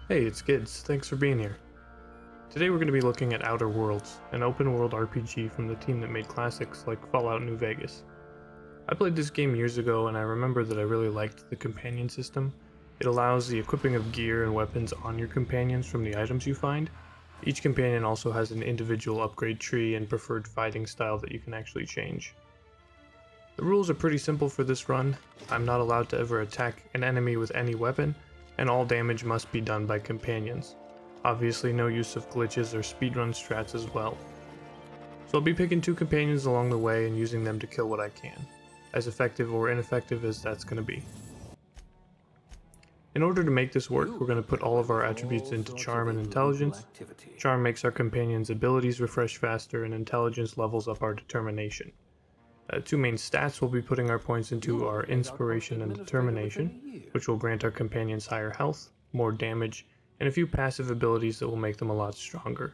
Hey, it's Gids. Thanks for being here. Today we're going to be looking at Outer Worlds, an open-world RPG from the team that made classics like Fallout New Vegas. I played this game years ago and I remember that I really liked the companion system. It allows the equipping of gear and weapons on your companions from the items you find. Each companion also has an individual upgrade tree and preferred fighting style that you can actually change. The rules are pretty simple for this run. I'm not allowed to ever attack an enemy with any weapon, and all damage must be done by companions. Obviously no use of glitches or speedrun strats as well. So I'll be picking two companions along the way and using them to kill what I can, as effective or ineffective as that's going to be. In order to make this work, we're going to put all of our attributes into Charm and Intelligence. Charm makes our companions' abilities refresh faster, and Intelligence levels up our Determination. Two main stats we'll be putting our points into are Inspiration and Determination, which will grant our companions higher health, more damage, and a few passive abilities that will make them a lot stronger.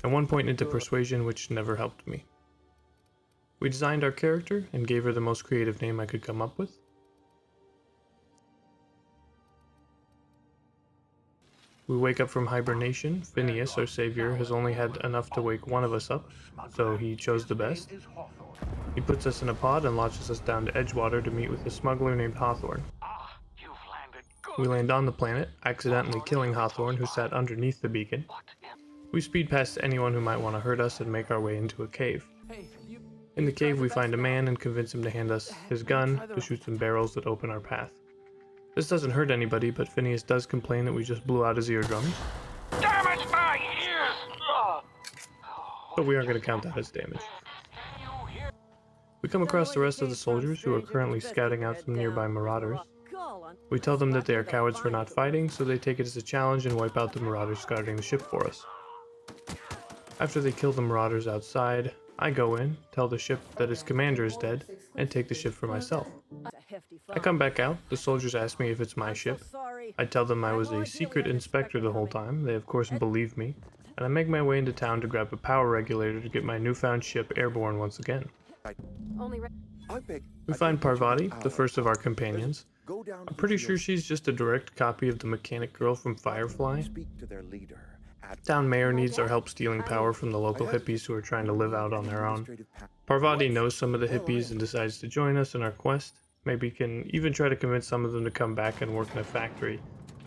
And one point into Persuasion, which never helped me. We designed our character and gave her the most creative name I could come up with. We wake up from hibernation. Phineas, our savior, has only had enough to wake one of us up, so he chose the best. He puts us in a pod and launches us down to Edgewater to meet with a smuggler named Hawthorne. We land on the planet, accidentally killing Hawthorne, who sat underneath the beacon. We speed past anyone who might want to hurt us and make our way into a cave. In the cave we find a man and convince him to hand us his gun to shoot some barrels that open our path. This doesn't hurt anybody, but Phineas does complain that we just blew out his eardrums. Damage my ears! But we aren't going to count that as damage. We come across the rest of the soldiers who are currently scouting out some nearby marauders. We tell them that they are cowards for not fighting, so they take it as a challenge and wipe out the marauders scouting the ship for us. After they kill the marauders outside, I go in, tell the ship that its commander is dead, and take the ship for myself. I come back out, the soldiers ask me if it's my ship. I tell them I was a secret inspector the whole time, they of course believe me, and I make my way into town to grab a power regulator to get my newfound ship airborne once again. We find Parvati, the first of our companions. I'm pretty sure she's just a direct copy of the mechanic girl from Firefly. Town mayor needs our help stealing power from the local hippies who are trying to live out on their own. Parvati knows some of the hippies and decides to join us in our quest. Maybe can even try to convince some of them to come back and work in a factory.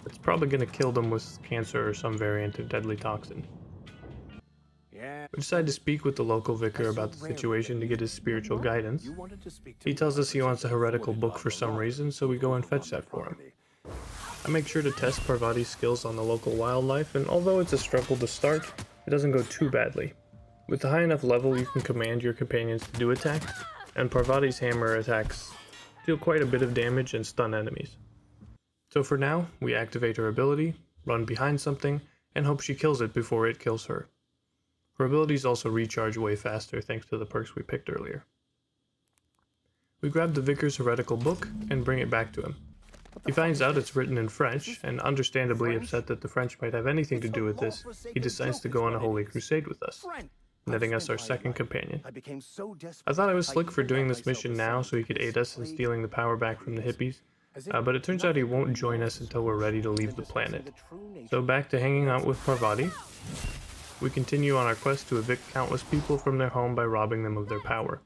It's probably going to kill them with cancer or some variant of deadly toxin. We decide to speak with the local vicar about the situation to get his spiritual guidance. He tells us he wants a heretical book for some reason, so we go and fetch that for him. I make sure to test Parvati's skills on the local wildlife, and although it's a struggle to start, it doesn't go too badly. With a high enough level, you can command your companions to do attacks, and Parvati's hammer attacks deal quite a bit of damage and stun enemies. So for now, we activate her ability, run behind something, and hope she kills it before it kills her. Her abilities also recharge way faster thanks to the perks we picked earlier. We grab the Vicar's heretical book and bring it back to him. He finds out it's written in French, and understandably upset that the French might have anything to do with this, he decides to go on a holy crusade with us, netting us our second companion. I thought I was slick for doing this mission now so he could aid us in stealing the power back from the hippies, but it turns out he won't join us until we're ready to leave the planet. So back to hanging out with Parvati. We continue on our quest to evict countless people from their home by robbing them of their power.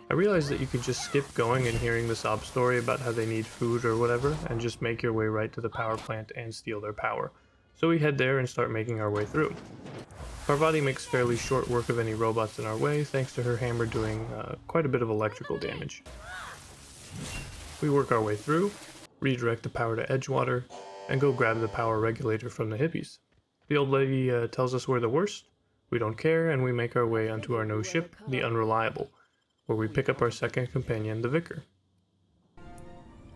I realized that you could just skip going and hearing the sob story about how they need food or whatever, and just make your way right to the power plant and steal their power. So we head there and start making our way through. Parvati makes fairly short work of any robots in our way, thanks to her hammer doing quite a bit of electrical damage. We work our way through, redirect the power to Edgewater, and go grab the power regulator from the hippies. The old lady tells us we're the worst, we don't care, and we make our way onto our new ship, the Unreliable, where we pick up our second companion, the Vicar.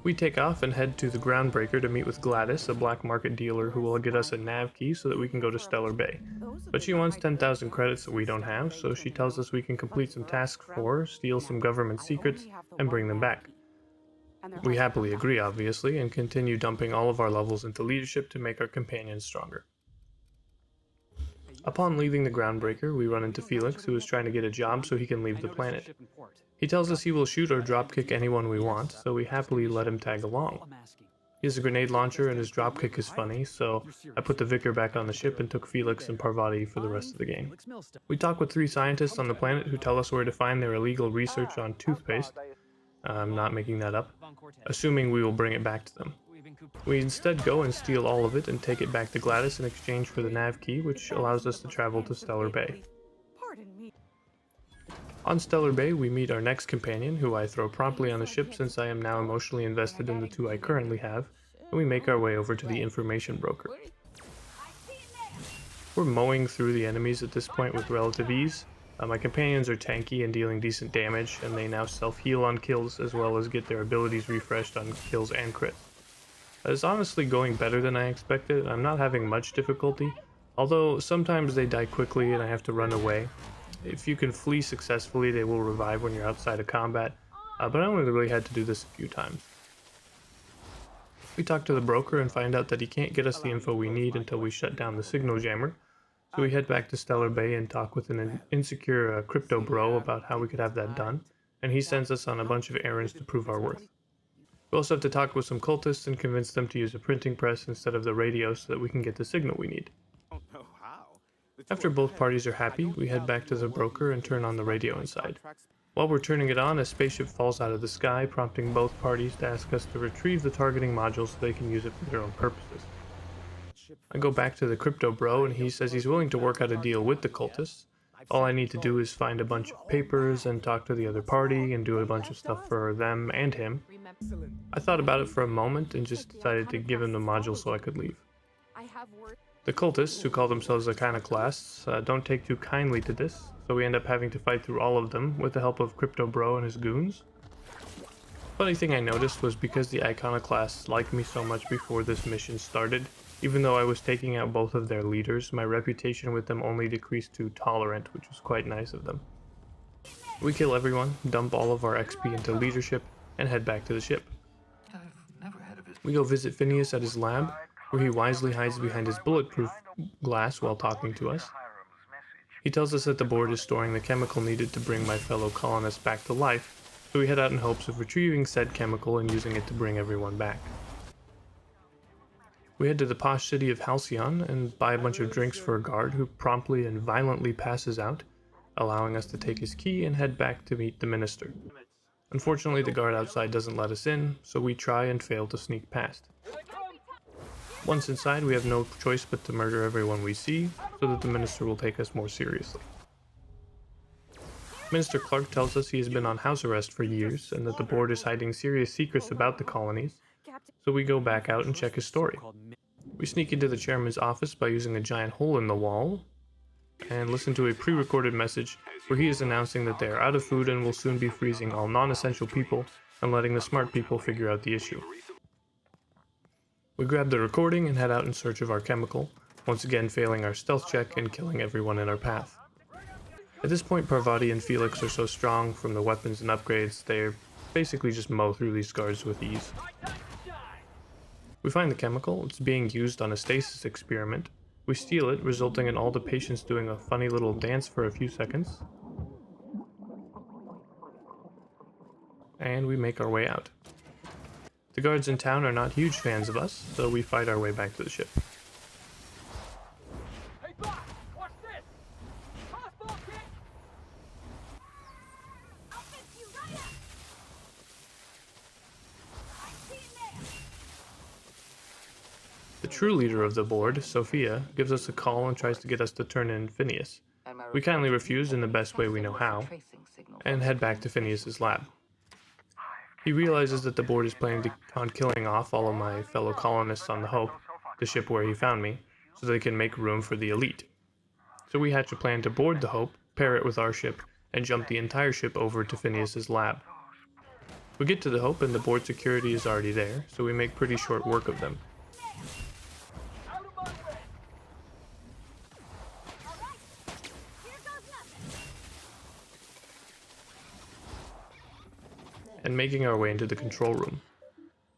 We take off and head to the Groundbreaker to meet with Gladys, a black market dealer who will get us a nav key so that we can go to Stellar Bay. But she wants 10,000 credits that we don't have, so she tells us we can complete some tasks for her, steal some government secrets, and bring them back. We happily agree, obviously, and continue dumping all of our levels into leadership to make our companions stronger. Upon leaving the Groundbreaker, we run into Felix, who is trying to get a job so he can leave the planet. He tells us he will shoot or dropkick anyone we want, so we happily let him tag along. He has a grenade launcher and his dropkick is funny, so I put the Vicar back on the ship and took Felix and Parvati for the rest of the game. We talk with 3 scientists on the planet who tell us where to find their illegal research on toothpaste. I'm not making that up, assuming we will bring it back to them. We instead go and steal all of it and take it back to Gladys in exchange for the nav key, which allows us to travel to Stellar Bay. On Stellar Bay, we meet our next companion, who I throw promptly on the ship since I am now emotionally invested in the 2 I currently have, and we make our way over to the information broker. We're mowing through the enemies at this point with relative ease. My companions are tanky and dealing decent damage, and they now self-heal on kills as well as get their abilities refreshed on kills and crits. It's honestly going better than I expected. I'm not having much difficulty, although sometimes they die quickly and I have to run away. If you can flee successfully, they will revive when you're outside of combat, but I only really had to do this a few times. We talk to the broker and find out that he can't get us the info we need until we shut down the signal jammer, so we head back to Stellar Bay and talk with an insecure crypto bro about how we could have that done, and he sends us on a bunch of errands to prove our worth. We also have to talk with some cultists and convince them to use a printing press instead of the radio so that we can get the signal we need. After both parties are happy, we head back to the broker and turn on the radio inside. While we're turning it on, a spaceship falls out of the sky, prompting both parties to ask us to retrieve the targeting module so they can use it for their own purposes. I go back to the crypto bro and he says he's willing to work out a deal with the cultists. All I need to do is find a bunch of papers and talk to the other party and do a bunch of stuff for them and him. I thought about it for a moment and just decided to give him the module so I could leave. The cultists, who call themselves iconoclasts, don't take too kindly to this, so we end up having to fight through all of them with the help of Crypto Bro and his goons. Funny thing I noticed was because the iconoclasts liked me so much before this mission started, even though I was taking out both of their leaders, my reputation with them only decreased to tolerant, which was quite nice of them. We kill everyone, dump all of our XP into leadership, and head back to the ship. We go visit Phineas at his lab, where he wisely hides behind his bulletproof glass while talking to us. He tells us that the board is storing the chemical needed to bring my fellow colonists back to life, so we head out in hopes of retrieving said chemical and using it to bring everyone back. We head to the posh city of Halcyon and buy a bunch of drinks for a guard who promptly and violently passes out, allowing us to take his key and head back to meet the minister. Unfortunately, the guard outside doesn't let us in, so we try and fail to sneak past. Once inside, we have no choice but to murder everyone we see, so that the minister will take us more seriously. Minister Clark tells us he has been on house arrest for years, and that the board is hiding serious secrets about the colonies, so we go back out and check his story. We sneak into the chairman's office by using a giant hole in the wall, and listen to a pre-recorded message where he is announcing that they are out of food and will soon be freezing all non-essential people and letting the smart people figure out the issue. We grab the recording and head out in search of our chemical, once again failing our stealth check and killing everyone in our path. At this point, Parvati and Felix are so strong from the weapons and upgrades, they basically just mow through these guards with ease. We find the chemical. It's being used on a stasis experiment. We steal it, resulting in all the patients doing a funny little dance for a few seconds. And we make our way out. The guards in town are not huge fans of us, so we fight our way back to the ship. Hey, boss! Watch this! Fastball kick! I'll fix you right up! I see it there! The true leader of the board, Sophia, gives us a call and tries to get us to turn in Phineas. We kindly refuse in the best way we know how, and head back to Phineas's lab. He realizes that the board is planning on killing off all of my fellow colonists on the Hope, the ship where he found me, so they can make room for the elite. So we hatch a plan to board the Hope, pair it with our ship, and jump the entire ship over to Phineas's lab. We get to the Hope and the board security is already there, so we make pretty short work of them. Out of my way! Alright! Here goes nothing! And making our way into the control room.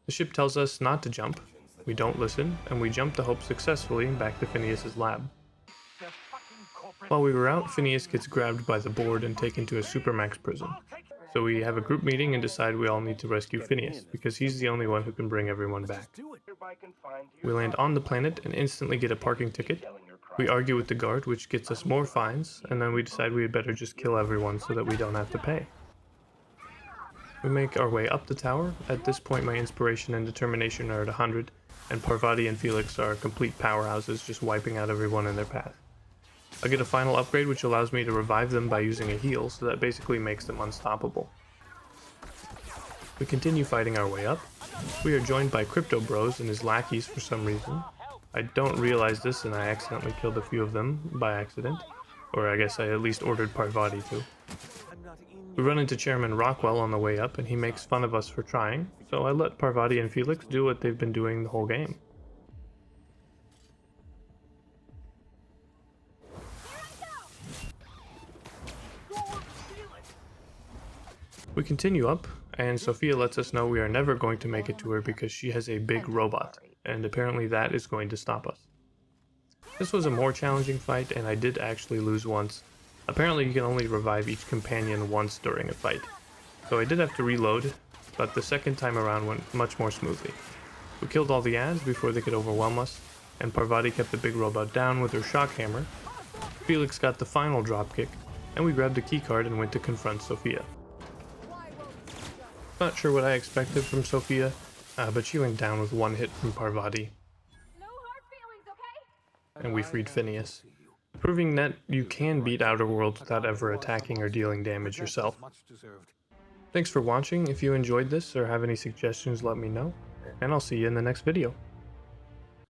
The ship tells us not to jump, we don't listen, and we jump the Hope successfully back to Phineas's lab. While we were out, Phineas gets grabbed by the board and taken to a supermax prison. So we have a group meeting and decide we all need to rescue Phineas, because he's the only one who can bring everyone back. We land on the planet and instantly get a parking ticket. We argue with the guard, which gets us more fines, and then we decide we had better just kill everyone so that we don't have to pay. We make our way up the tower. At this point my inspiration and determination are at 100, and Parvati and Felix are complete powerhouses, just wiping out everyone in their path. I get a final upgrade which allows me to revive them by using a heal, so that basically makes them unstoppable. We continue fighting our way up. We are joined by Crypto Bros and his lackeys for some reason. I don't realize this and I accidentally killed a few of them by accident. Or I guess I at least ordered Parvati to. We run into Chairman Rockwell on the way up and he makes fun of us for trying, so I let Parvati and Felix do what they've been doing the whole game. We continue up, and Sophia lets us know we are never going to make it to her because she has a big robot, and apparently that is going to stop us. This was a more challenging fight, and I did actually lose once. Apparently you can only revive each companion once during a fight. So I did have to reload, but the second time around went much more smoothly. We killed all the ads before they could overwhelm us, and Parvati kept the big robot down with her shock hammer. Felix got the final dropkick, and we grabbed a keycard and went to confront Sophia. Not sure what I expected from Sophia, but she went down with one hit from Parvati. No hard feelings, okay? And we freed Phineas, proving that you can beat Outer Worlds without ever attacking or dealing damage yourself. Thanks for watching. If you enjoyed this or have any suggestions, let me know, and I'll see you in the next video.